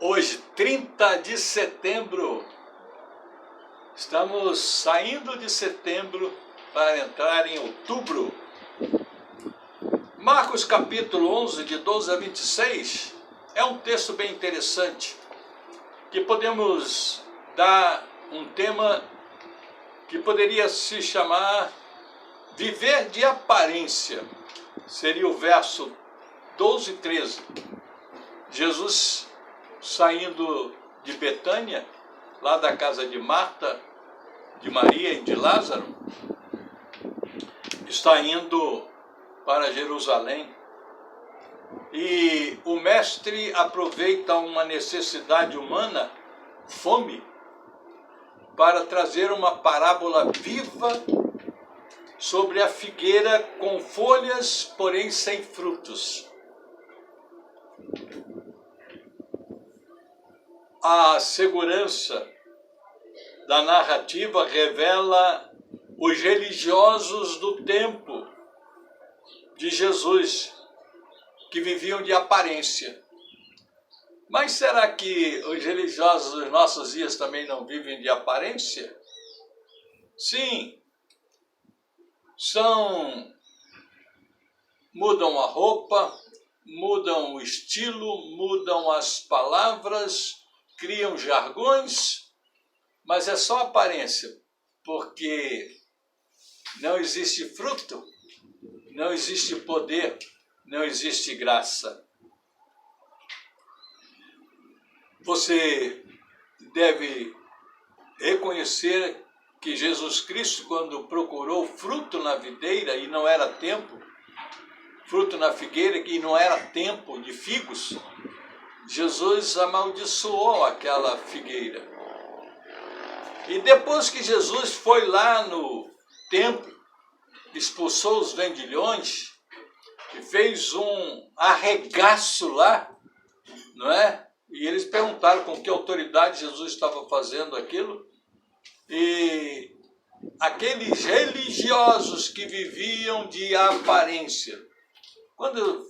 Hoje, 30 de setembro, estamos saindo de setembro para entrar em outubro. Marcos capítulo 11, de 12 a 26, é um texto bem interessante, que podemos dar um tema que poderia se chamar Viver de Aparência. Seria o verso 12 e 13. Jesus saindo de Betânia, lá da casa de Marta, de Maria e de Lázaro, está indo para Jerusalém. E o mestre aproveita uma necessidade humana, fome, para trazer uma parábola viva sobre a figueira com folhas, porém sem frutos. A segurança da narrativa revela os religiosos do tempo de Jesus, que viviam de aparência. Mas será que os religiosos dos nossos dias também não vivem de aparência? Sim, mudam a roupa, mudam o estilo, mudam as palavras, criam jargões, mas é só aparência, porque não existe fruto, não existe poder, não existe graça. Você deve reconhecer que Jesus Cristo, quando procurou fruto na videira e não era tempo, fruto na figueira e não era tempo de figos, Jesus amaldiçoou aquela figueira. E depois que Jesus foi lá no templo, expulsou os vendilhões e fez um arregaço lá, não é? E eles perguntaram com que autoridade Jesus estava fazendo aquilo. E aqueles religiosos que viviam de aparência. Quando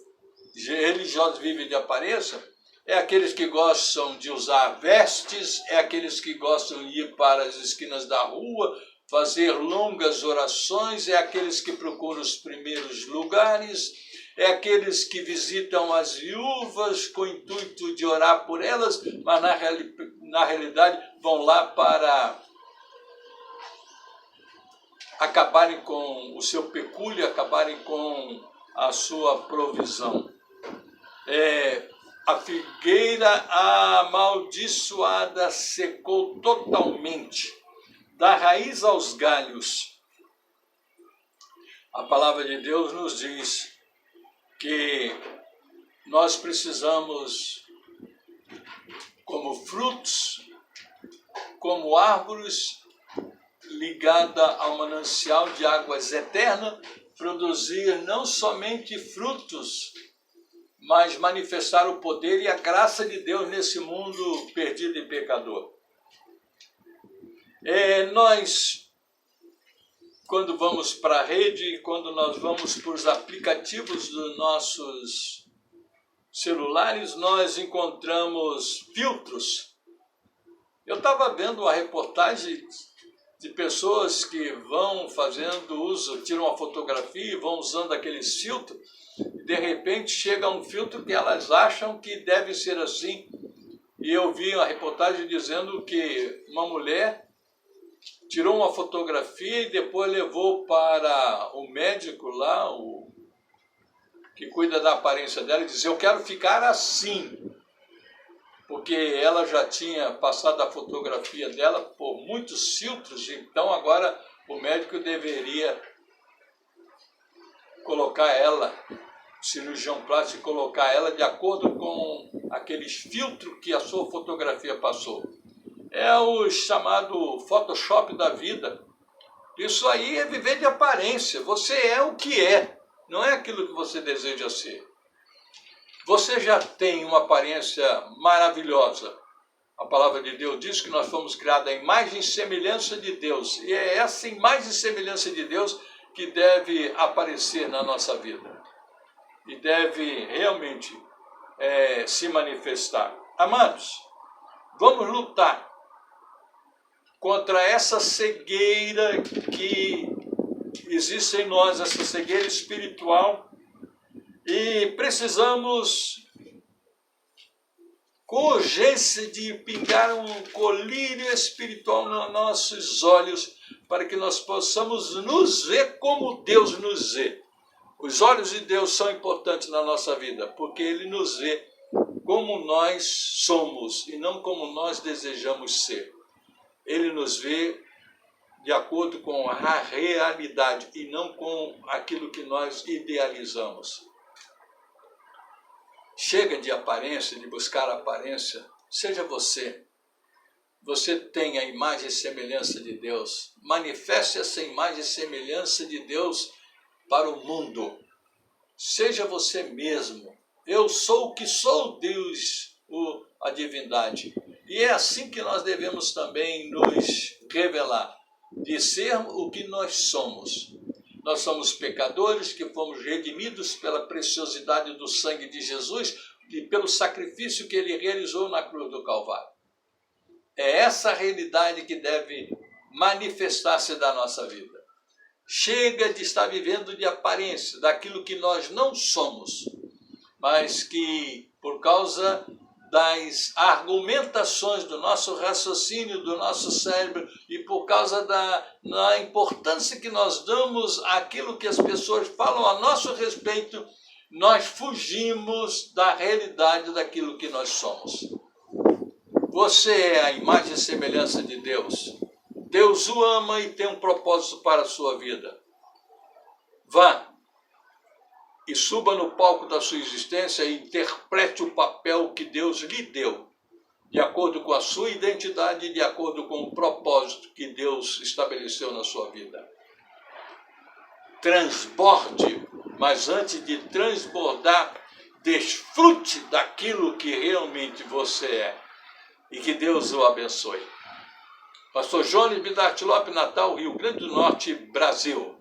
religiosos vivem de aparência, é aqueles que gostam de usar vestes, é aqueles que gostam de ir para as esquinas da rua, fazer longas orações, é aqueles que procuram os primeiros lugares, é aqueles que visitam as viúvas com o intuito de orar por elas, mas na realidade vão lá para acabarem com o seu pecúlio, acabarem com a sua provisão. A figueira amaldiçoada secou totalmente, da raiz aos galhos. A palavra de Deus nos diz que nós precisamos, como frutos, como árvores ligada a um manancial de águas eterna, produzir não somente frutos, mas manifestar o poder e a graça de Deus nesse mundo perdido e pecador. Nós, quando vamos para a rede, quando nós vamos para os aplicativos dos nossos celulares, nós encontramos filtros. Eu estava vendo uma reportagem de pessoas que vão fazendo uso, tiram uma fotografia e vão usando aqueles filtros, e de repente chega um filtro que elas acham que deve ser assim. E eu vi uma reportagem dizendo que uma mulher tirou uma fotografia e depois levou para o médico lá, o que cuida da aparência dela, e disse: eu quero ficar assim. Porque ela já tinha passado a fotografia dela por muitos filtros, então agora o médico deveria colocar ela, o cirurgião plástico, colocar ela de acordo com aqueles filtros que a sua fotografia passou. É o chamado Photoshop da vida. Isso aí é viver de aparência. Você é o que é, não é aquilo que você deseja ser. Você já tem uma aparência maravilhosa. A palavra de Deus diz que nós fomos criados à imagem e semelhança de Deus. E é essa imagem e semelhança de Deus que deve aparecer na nossa vida. E deve realmente se manifestar. Amados, vamos lutar contra essa cegueira que existe em nós, essa cegueira espiritual, e precisamos com urgência de pingar um colírio espiritual nos nossos olhos, para que nós possamos nos ver como Deus nos vê. Os olhos de Deus são importantes na nossa vida, porque Ele nos vê como nós somos e não como nós desejamos ser. Ele nos vê de acordo com a realidade e não com aquilo que nós idealizamos. Chega de aparência, de buscar aparência. Seja você. Você tem a imagem e semelhança de Deus. Manifeste essa imagem e semelhança de Deus para o mundo. Seja você mesmo. Eu sou o que sou, Deus, a divindade. E é assim que nós devemos também nos revelar, de ser o que nós somos. Nós somos pecadores que fomos redimidos pela preciosidade do sangue de Jesus e pelo sacrifício que Ele realizou na cruz do Calvário. É essa realidade que deve manifestar-se da nossa vida. Chega de estar vivendo de aparência, daquilo que nós não somos, mas que, por causa das argumentações do nosso raciocínio, do nosso cérebro, e por causa da importância que nós damos àquilo que as pessoas falam a nosso respeito, nós fugimos da realidade daquilo que nós somos. Você é a imagem e semelhança de Deus. Deus o ama e tem um propósito para a sua vida. Vá e suba no palco da sua existência e interprete o papel que Deus lhe deu, de acordo com a sua identidade e de acordo com o propósito que Deus estabeleceu na sua vida. Transborde, mas antes de transbordar, desfrute daquilo que realmente você é. E que Deus o abençoe. Pastor Jones Bidart Lopes, Natal, Rio Grande do Norte, Brasil.